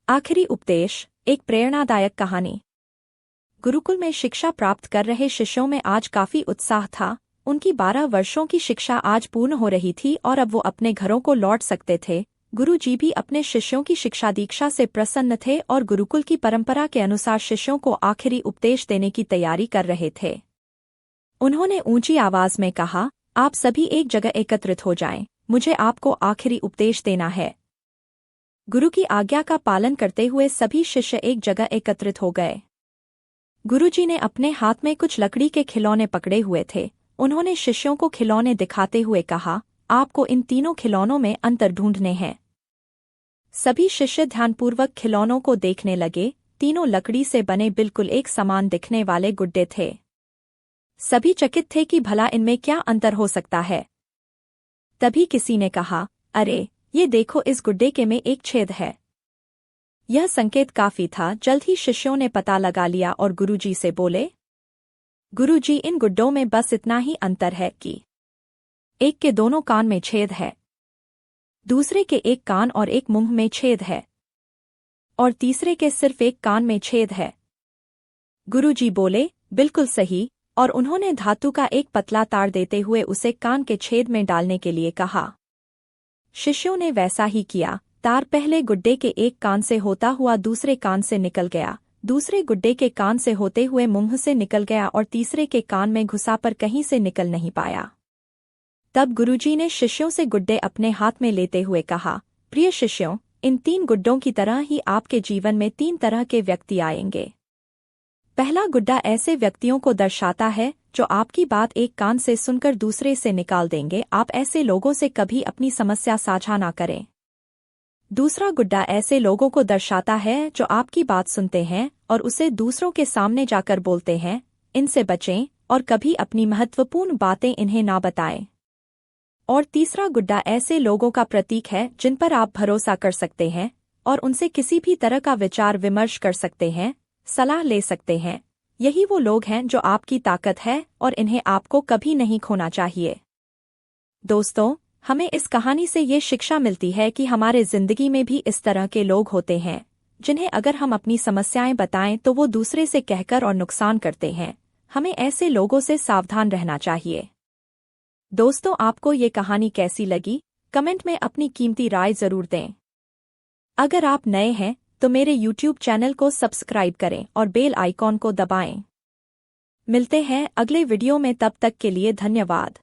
आखिरी उपदेश, एक प्रेरणादायक कहानी। गुरुकुल में शिक्षा प्राप्त कर रहे शिष्यों में आज काफी उत्साह था। उनकी 12 वर्षों की शिक्षा आज पूर्ण हो रही थी और अब वो अपने घरों को लौट सकते थे। गुरु जी भी अपने शिष्यों की शिक्षा दीक्षा से प्रसन्न थे और गुरुकुल की परंपरा के अनुसार शिष्यों को आखिरी उपदेश देने की तैयारी कर रहे थे। उन्होंने ऊंची आवाज में कहा, आप सभी एक जगह एकत्रित हो जाएं, मुझे आपको आखिरी उपदेश देना है। गुरु की आज्ञा का पालन करते हुए सभी शिष्य एक जगह एकत्रित हो गए। गुरुजी ने अपने हाथ में कुछ लकड़ी के खिलौने पकड़े हुए थे। उन्होंने शिष्यों को खिलौने दिखाते हुए कहा, आपको इन तीनों खिलौनों में अंतर ढूंढने हैं। सभी शिष्य ध्यानपूर्वक खिलौनों को देखने लगे। तीनों लकड़ी से बने बिल्कुल एक समान दिखने वाले गुड्डे थे। सभी चकित थे कि भला इनमें क्या अंतर हो सकता है। तभी किसी ने कहा, अरे ये देखो, इस गुड्डे के में एक छेद है। यह संकेत काफी था। जल्द ही शिष्यों ने पता लगा लिया और गुरुजी से बोले, गुरुजी, इन गुड्डों में बस इतना ही अंतर है कि एक के दोनों कान में छेद है, दूसरे के एक कान और एक मुंह में छेद है, और तीसरे के सिर्फ एक कान में छेद है। गुरुजी बोले, बिल्कुल सही, और उन्होंने धातु का एक पतला तार देते हुए उसे कान के छेद में डालने के लिए कहा। शिष्यों ने वैसा ही किया। तार पहले गुड्डे के एक कान से होता हुआ दूसरे कान से निकल गया, दूसरे गुड्डे के कान से होते हुए मुंह से निकल गया और तीसरे के कान में घुसा पर कहीं से निकल नहीं पाया। तब गुरुजी ने शिष्यों से गुड्डे अपने हाथ में लेते हुए कहा, प्रिय शिष्यों, इन 3 गुड्डों की तरह ही आपके जीवन में 3 तरह के व्यक्ति आएंगे। पहला गुड्डा ऐसे व्यक्तियों को दर्शाता है जो आपकी बात एक कान से सुनकर दूसरे से निकाल देंगे। आप ऐसे लोगों से कभी अपनी समस्या साझा ना करें। दूसरा गुड्डा ऐसे लोगों को दर्शाता है जो आपकी बात सुनते हैं और उसे दूसरों के सामने जाकर बोलते हैं। इनसे बचें और कभी अपनी महत्वपूर्ण बातें इन्हें ना बताएं। और तीसरा गुड्डा ऐसे लोगों का प्रतीक है जिन पर आप भरोसा कर सकते हैं और उनसे किसी भी तरह का विचार विमर्श कर सकते हैं, सलाह ले सकते हैं। यही वो लोग हैं जो आपकी ताकत है और इन्हें आपको कभी नहीं खोना चाहिए। दोस्तों, हमें इस कहानी से ये शिक्षा मिलती है कि हमारे जिंदगी में भी इस तरह के लोग होते हैं जिन्हें अगर हम अपनी समस्याएं बताएं तो वो दूसरे से कहकर और नुकसान करते हैं। हमें ऐसे लोगों से सावधान रहना चाहिए। दोस्तों, आपको ये कहानी कैसी लगी? कमेंट में अपनी कीमती राय जरूर दें। अगर आप नए हैं तो मेरे YouTube चैनल को सब्सक्राइब करें और बेल आइकॉन को दबाएं। मिलते हैं अगले वीडियो में, तब तक के लिए धन्यवाद।